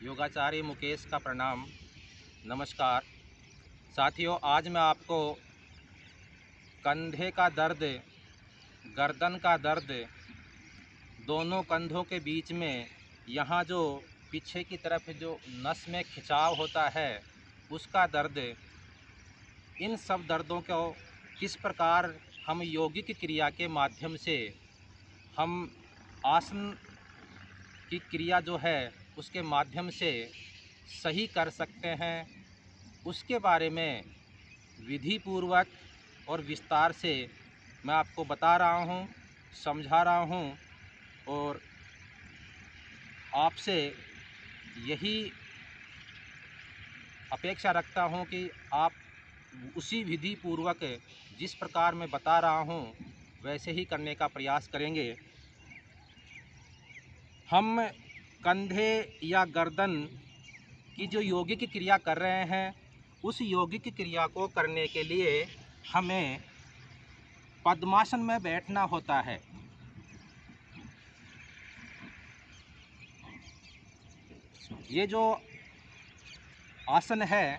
योगाचार्य मुकेश का प्रणाम। नमस्कार साथियों, आज मैं आपको कंधे का दर्द, गर्दन का दर्द, दोनों कंधों के बीच में यहाँ जो पीछे की तरफ जो नस में खिंचाव होता है उसका दर्द, इन सब दर्दों को किस प्रकार हम यौगिक क्रिया के माध्यम से हम आसन की क्रिया जो है उसके माध्यम से सही कर सकते हैं, उसके बारे में विधि पूर्वक और विस्तार से मैं आपको बता रहा हूँ, समझा रहा हूँ और आपसे यही अपेक्षा रखता हूँ कि आप उसी विधि पूर्वक जिस प्रकार मैं बता रहा हूँ वैसे ही करने का प्रयास करेंगे। हम कंधे या गर्दन की जो यौगिक क्रिया कर रहे हैं, उस यौगिक क्रिया को करने के लिए हमें पद्मासन में बैठना होता है। ये जो आसन है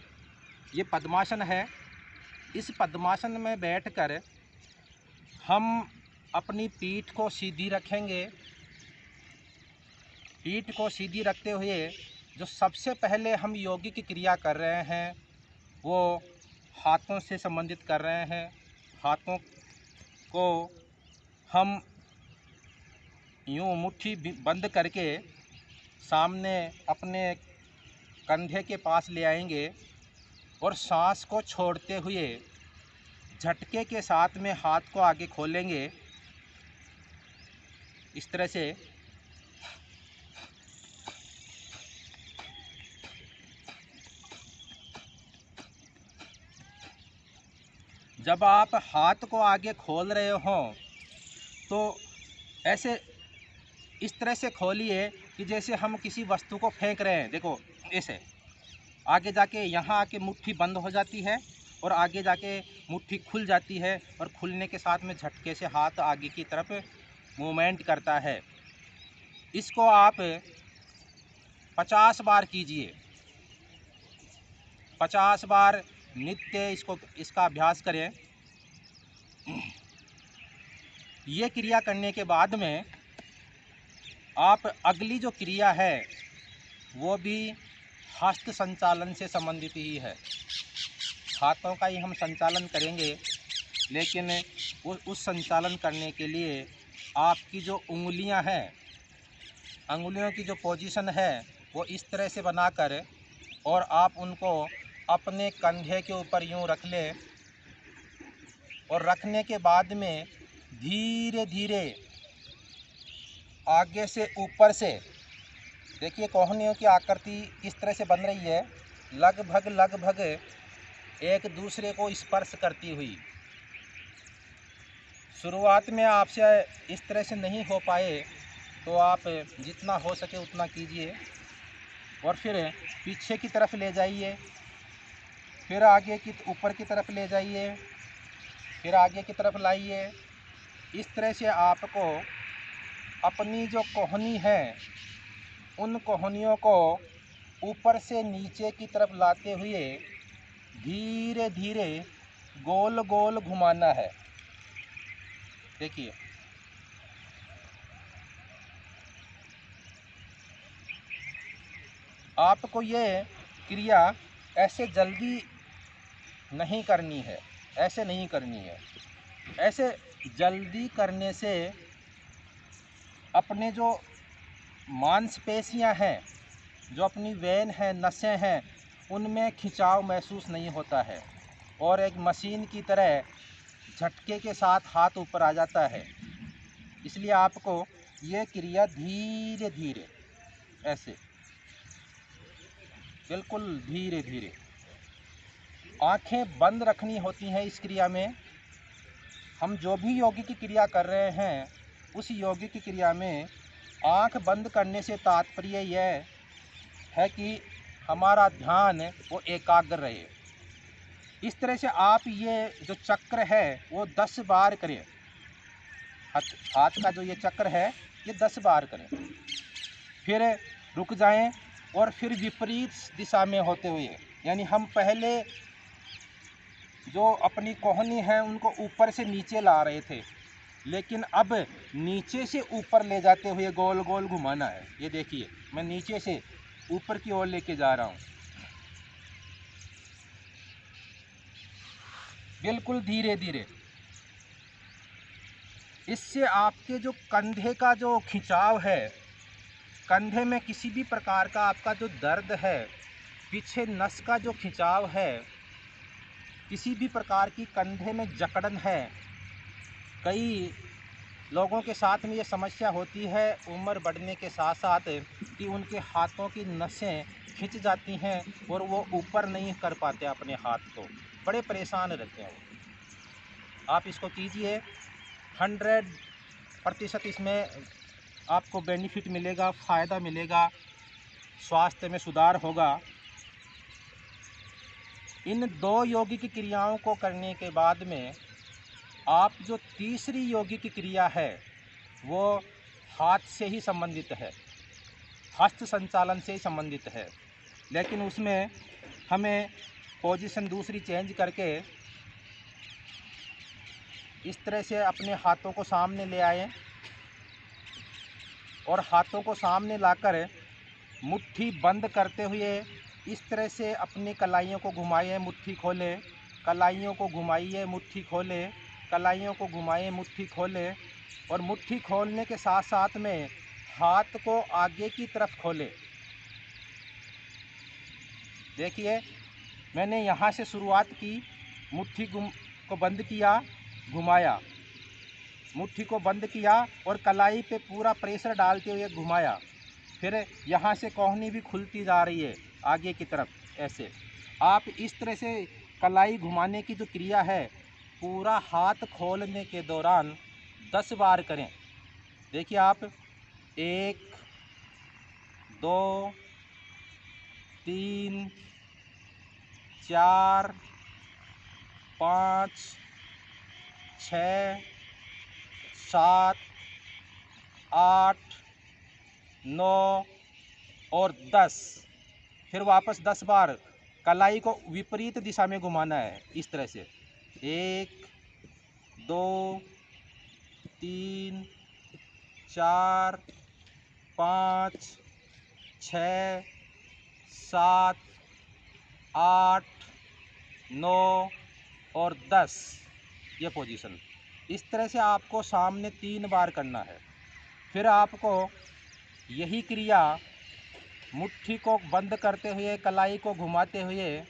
ये पद्मासन है। इस पद्मासन में बैठकर हम अपनी पीठ को सीधी रखेंगे। पीठ को सीधी रखते हुए जो सबसे पहले हम यौगिक क्रिया कर रहे हैं वो हाथों से संबंधित कर रहे हैं। हाथों को हम यूँ मुट्ठी बंद करके सामने अपने कंधे के पास ले आएंगे और सांस को छोड़ते हुए झटके के साथ में हाथ को आगे खोलेंगे। इस तरह से जब आप हाथ को आगे खोल रहे हों तो ऐसे इस तरह से खोलिए कि जैसे हम किसी वस्तु को फेंक रहे हैं। देखो ऐसे आगे जाके यहाँ आके मुट्ठी बंद हो जाती है और आगे जाके मुट्ठी खुल जाती है और खुलने के साथ में झटके से हाथ आगे की तरफ मूवमेंट करता है। इसको आप 50 बार कीजिए। 50 बार नित्य इसका अभ्यास करें। ये क्रिया करने के बाद में आप अगली जो क्रिया है वो भी हस्त संचालन से संबंधित ही है। हाथों का ही हम संचालन करेंगे, लेकिन उस संचालन करने के लिए आपकी जो उंगलियां हैं, अंगुलियों की जो पोजीशन है वो इस तरह से बनाकर और आप उनको अपने कंधे के ऊपर यूँ रख लें और रखने के बाद में धीरे धीरे आगे से ऊपर से देखिए कोहनियों की आकृति किस तरह से बन रही है, लगभग एक दूसरे को स्पर्श करती हुई। शुरुआत में आपसे इस तरह से नहीं हो पाए तो आप जितना हो सके उतना कीजिए और फिर पीछे की तरफ ले जाइए, फिर आगे की ऊपर की तरफ ले जाइए, फिर आगे की तरफ लाइए। इस तरह से आपको अपनी जो कोहनी है उन कोहनियों को ऊपर से नीचे की तरफ लाते हुए धीरे धीरे गोल गोल घुमाना है। देखिए आपको ये क्रिया ऐसे जल्दी नहीं करनी है, ऐसे नहीं करनी है। ऐसे जल्दी करने से अपने जो मांसपेशियां हैं, जो अपनी वेन है, नसें हैं, उनमें खिंचाव महसूस नहीं होता है और एक मशीन की तरह झटके के साथ हाथ ऊपर आ जाता है। इसलिए आपको ये क्रिया धीरे धीरे ऐसे बिल्कुल धीरे धीरे आंखें बंद रखनी होती हैं। इस क्रिया में हम जो भी यौगिक की क्रिया कर रहे हैं उस यौगिक की क्रिया में आंख बंद करने से तात्पर्य यह है कि हमारा ध्यान वो एकाग्र रहे। इस तरह से आप ये जो चक्र है वो 10 बार करें। हाथ का जो ये चक्र है ये 10 बार करें, फिर रुक जाएं और फिर विपरीत दिशा में होते हुए, यानी हम पहले जो अपनी कोहनी है उनको ऊपर से नीचे ला रहे थे, लेकिन अब नीचे से ऊपर ले जाते हुए गोल गोल घुमाना है। ये देखिए, मैं नीचे से ऊपर की ओर लेके जा रहा हूँ, बिल्कुल धीरे धीरे। इससे आपके जो कंधे का जो खिंचाव है, कंधे में किसी भी प्रकार का आपका जो दर्द है, पीछे नस का जो खिंचाव है, किसी भी प्रकार की कंधे में जकड़न है। कई लोगों के साथ में ये समस्या होती है उम्र बढ़ने के साथ साथ कि उनके हाथों की नसें खिंच जाती हैं और वो ऊपर नहीं कर पाते अपने हाथ को, बड़े परेशान रहते हैं। आप इसको कीजिए, 100% इसमें आपको बेनिफिट मिलेगा, फ़ायदा मिलेगा, स्वास्थ्य में सुधार होगा। इन 2 यौगिक क्रियाओं को करने के बाद में आप जो तीसरी यौगिक क्रिया है वो हाथ से ही संबंधित है, हस्त संचालन से ही संबंधित है, लेकिन उसमें हमें पोजीशन दूसरी चेंज करके इस तरह से अपने हाथों को सामने ले आएं और हाथों को सामने लाकर मुट्ठी बंद करते हुए इस तरह से अपनी कलाइयों को घुमाइए, मुट्ठी खोलें, कलाइयों को घुमाइए, मुट्ठी खोलें, कलाइयों को घुमाइए, मुट्ठी खोलें, और मुट्ठी खोलने के साथ साथ में हाथ को आगे की तरफ खोलें। देखिए, मैंने यहाँ से शुरुआत की, मुट्ठी को बंद किया, घुमाया, मुट्ठी को बंद किया और कलाई पे पूरा प्रेशर डालते हुए घुमाया। फिर यहाँ से कोहनी भी खुलती जा रही है आगे की तरफ। ऐसे आप इस तरह से कलाई घुमाने की जो क्रिया है पूरा हाथ खोलने के दौरान 10 बार करें। देखिए आप, 1 2 3 4 5 6 7 8 9 और 10। फिर वापस 10 बार कलाई को विपरीत दिशा में घुमाना है, इस तरह से। 1 2 3 4 5 6 7 8 9 और 10, ये पोजीशन। इस तरह से आपको सामने 3 बार करना है। फिर आपको यही क्रिया मुट्ठी को बंद करते हुए, कलाई को घुमाते हुए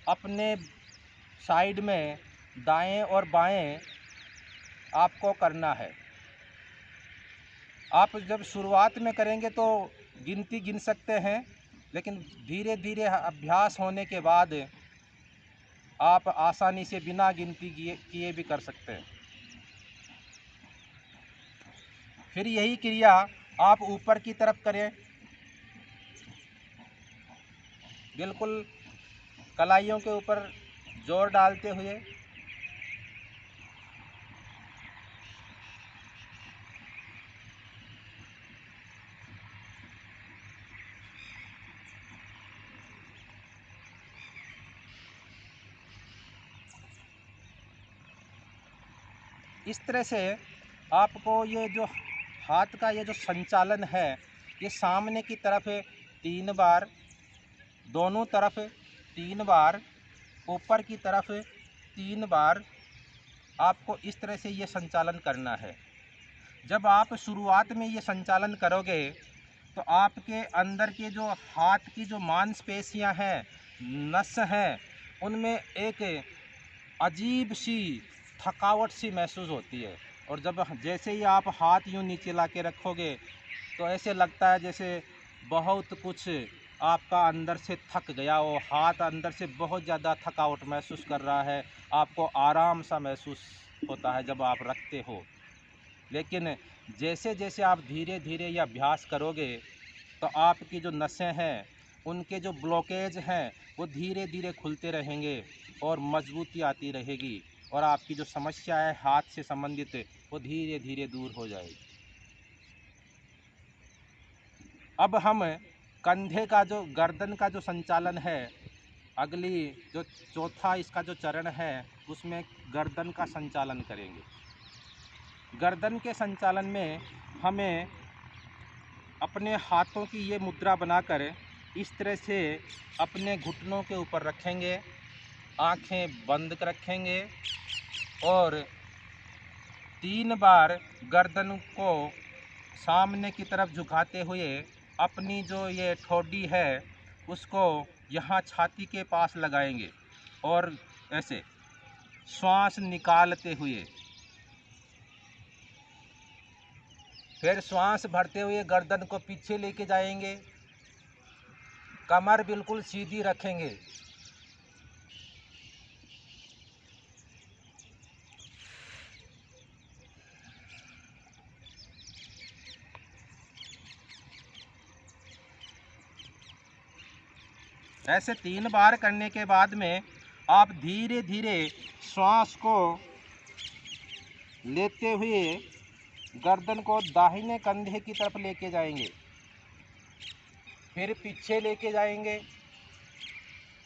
अपने साइड में दाएं और बाएं आपको करना है। आप जब शुरुआत में करेंगे तो गिनती गिन सकते हैं, लेकिन धीरे धीरे अभ्यास होने के बाद आप आसानी से बिना गिनती किए भी कर सकते हैं। फिर यही क्रिया आप ऊपर की तरफ करें, बिल्कुल कलाइयों के ऊपर जोर डालते हुए। इस तरह से आपको ये जो हाथ का ये जो संचालन है, ये सामने की तरफ 3 बार, दोनों तरफ 3 बार, ऊपर की तरफ 3 बार, आपको इस तरह से ये संचालन करना है। जब आप शुरुआत में ये संचालन करोगे तो आपके अंदर के जो हाथ की जो मांसपेशियां हैं, नस हैं, उनमें एक अजीब सी थकावट सी महसूस होती है। और जब जैसे ही आप हाथ यूँ नीचे ला के रखोगे तो ऐसे लगता है जैसे बहुत कुछ आपका अंदर से थक गया हो, हाथ अंदर से बहुत ज़्यादा थकावट महसूस कर रहा है, आपको आराम सा महसूस होता है जब आप रखते हो। लेकिन जैसे जैसे आप धीरे धीरे यह अभ्यास करोगे तो आपकी जो नसें हैं, उनके जो ब्लॉकेज हैं वो धीरे धीरे खुलते रहेंगे और मजबूती आती रहेगी, और आपकी जो समस्या है हाथ से संबंधित वो धीरे धीरे दूर हो जाएगी। अब हम कंधे का जो गर्दन का जो संचालन है, अगली जो चौथा इसका जो चरण है उसमें गर्दन का संचालन करेंगे। गर्दन के संचालन में हमें अपने हाथों की ये मुद्रा बनाकर इस तरह से अपने घुटनों के ऊपर रखेंगे, आंखें बंद रखेंगे और 3 बार गर्दन को सामने की तरफ झुकाते हुए अपनी जो ये ठोडी है उसको यहाँ छाती के पास लगाएंगे और ऐसे श्वास निकालते हुए, फिर श्वास भरते हुए गर्दन को पीछे लेके जाएंगे, कमर बिल्कुल सीधी रखेंगे। ऐसे 3 बार करने के बाद में आप धीरे धीरे श्वास को लेते हुए गर्दन को दाहिने कंधे की तरफ लेके जाएंगे, फिर पीछे लेके जाएंगे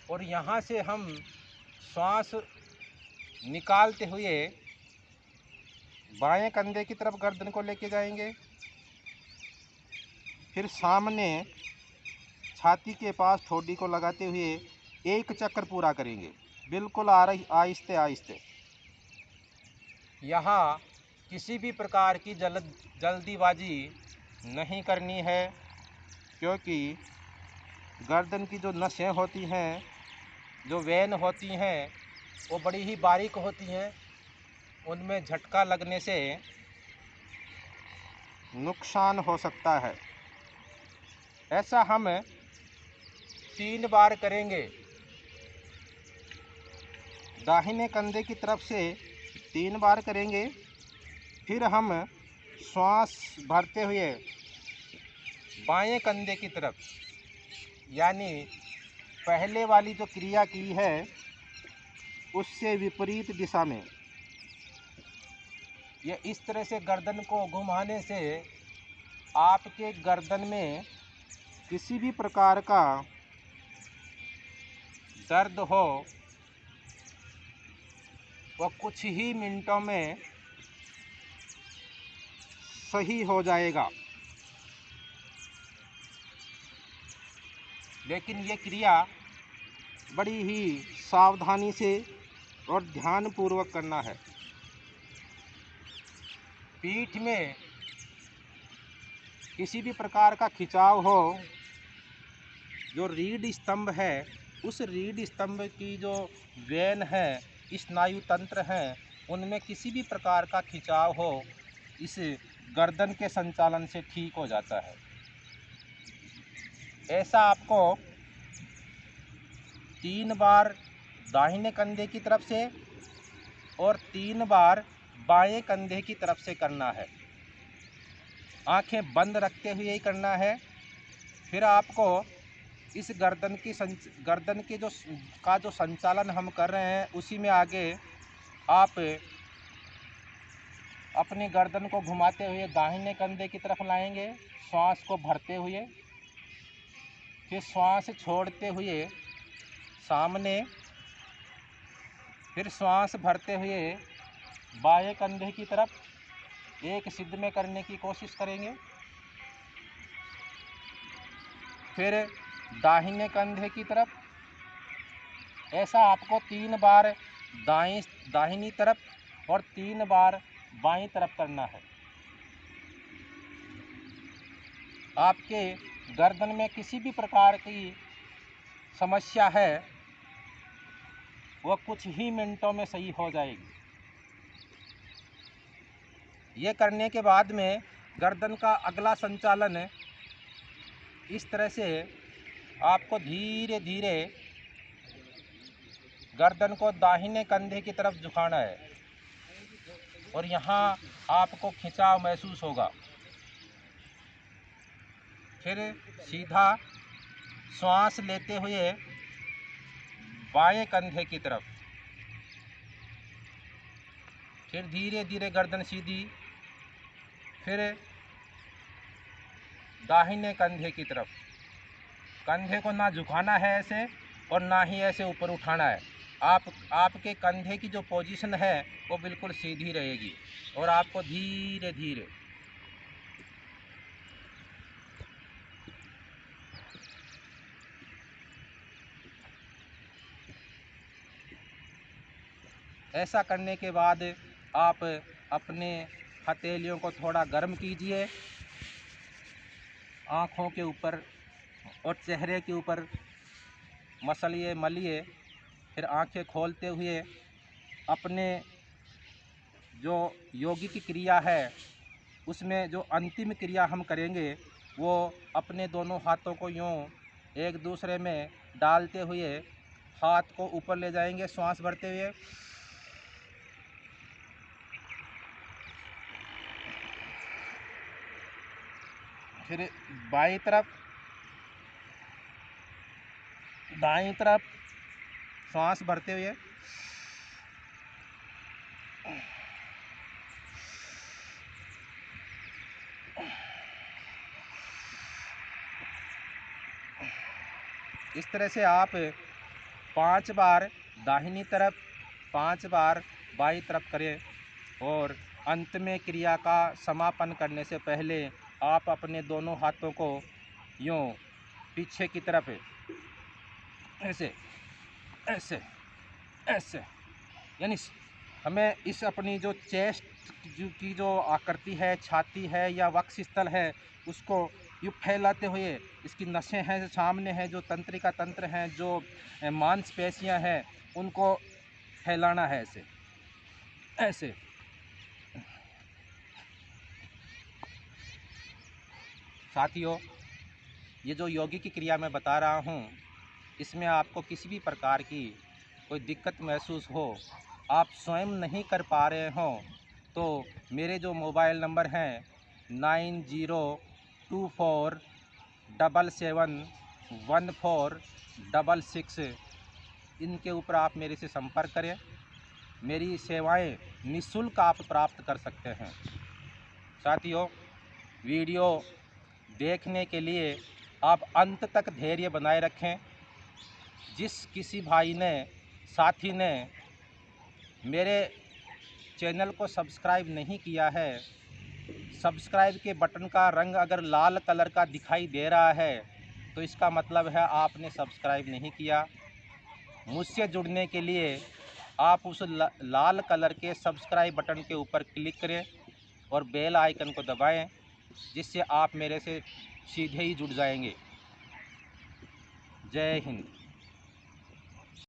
और यहाँ से हम श्वास निकालते हुए बाएं कंधे की तरफ गर्दन को लेके जाएंगे, फिर सामने छाती के पास ठोडी को लगाते हुए एक चक्कर पूरा करेंगे, बिल्कुल आहिस्ते आहिस्ते। यहाँ किसी भी प्रकार की जल्दीबाजी नहीं करनी है, क्योंकि गर्दन की जो नसें होती हैं, जो वेन होती हैं, वो बड़ी ही बारीक होती हैं। उनमें झटका लगने से नुकसान हो सकता है। ऐसा हम 3 बार करेंगे। दाहिने कंधे की तरफ से 3 बार करेंगे, फिर हम श्वास भरते हुए बाएं कंधे की तरफ, यानी पहले वाली जो क्रिया की है उससे विपरीत दिशा में, ये इस तरह से गर्दन को घुमाने से आपके गर्दन में किसी भी प्रकार का दर्द हो वो कुछ ही मिनटों में सही हो जाएगा। लेकिन ये क्रिया बड़ी ही सावधानी से और ध्यानपूर्वक करना है। पीठ में किसी भी प्रकार का खिंचाव हो, जो रीढ़ स्तंभ है उस रीढ़ स्तंभ की जो वेन है, स्नायु तंत्र हैं, उनमें किसी भी प्रकार का खिंचाव हो, इस गर्दन के संचालन से ठीक हो जाता है। ऐसा आपको 3 बार दाहिने कंधे की तरफ से और 3 बार बाएं कंधे की तरफ से करना है। आंखें बंद रखते हुए ही करना है। फिर आपको इस गर्दन के जो संचालन हम कर रहे हैं उसी में आगे आप अपनी गर्दन को घुमाते हुए दाहिने कंधे की तरफ लाएंगे, श्वास को भरते हुए, फिर श्वास छोड़ते हुए सामने, फिर श्वास भरते हुए बाएं कंधे की तरफ एक सिद्ध में करने की कोशिश करेंगे, फिर दाहिने कंधे की तरफ। ऐसा आपको 3 बार दाहिनी तरफ और 3 बार बाईं तरफ करना है। आपके गर्दन में किसी भी प्रकार की समस्या है वो कुछ ही मिनटों में सही हो जाएगी। ये करने के बाद में गर्दन का अगला संचालन इस तरह से आपको धीरे धीरे गर्दन को दाहिने कंधे की तरफ झुकाना है और यहाँ आपको खिंचाव महसूस होगा। फिर सीधा श्वास लेते हुए बाएं कंधे की तरफ, फिर धीरे धीरे गर्दन सीधी, फिर दाहिने कंधे की तरफ, कंधे को ना झुकाना है ऐसे और ना ही ऐसे ऊपर उठाना है। आपके कंधे की जो पोजीशन है वो बिल्कुल सीधी रहेगी और आपको धीरे धीरे ऐसा करने के बाद आप अपने हथेलियों को थोड़ा गर्म कीजिए, आँखों के ऊपर और चेहरे के ऊपर मसलिए मलिए। फिर आंखें खोलते हुए अपने जो योगी की क्रिया है उसमें जो अंतिम क्रिया हम करेंगे वो अपने दोनों हाथों को यूँ एक दूसरे में डालते हुए हाथ को ऊपर ले जाएंगे श्वास भरते हुए। फिर बाईं तरफ दाईं तरफ श्वास भरते हुए इस तरह से आप 5 बार दाहिनी तरफ 5 बार बाईं तरफ करें। और अंत में क्रिया का समापन करने से पहले आप अपने दोनों हाथों को यूँ पीछे की तरफ ऐसे ऐसे ऐसे, यानी हमें इस अपनी जो चेस्ट की जो आकृति है, छाती है या वक्ष स्थल है, उसको यूँ फैलाते हुए इसकी नसें हैं जो सामने हैं, जो तंत्रिका तंत्र हैं, जो मांसपेशियां हैं, उनको फैलाना है ऐसे ऐसे। साथियों, ये जो योगी की क्रिया मैं बता रहा हूँ, इसमें आपको किसी भी प्रकार की कोई दिक्कत महसूस हो, आप स्वयं नहीं कर पा रहे हों, तो मेरे जो मोबाइल नंबर हैं 9024771466, इनके ऊपर आप मेरे से संपर्क करें। मेरी सेवाएं निःशुल्क आप प्राप्त कर सकते हैं। साथियों, वीडियो देखने के लिए आप अंत तक धैर्य बनाए रखें। जिस किसी भाई ने, साथी ने मेरे चैनल को सब्सक्राइब नहीं किया है, सब्सक्राइब के बटन का रंग अगर लाल कलर का दिखाई दे रहा है तो इसका मतलब है आपने सब्सक्राइब नहीं किया। मुझसे जुड़ने के लिए आप उस लाल कलर के सब्सक्राइब बटन के ऊपर क्लिक करें और बेल आइकन को दबाएं, जिससे आप मेरे से सीधे ही जुड़ जाएंगे। जय हिंद।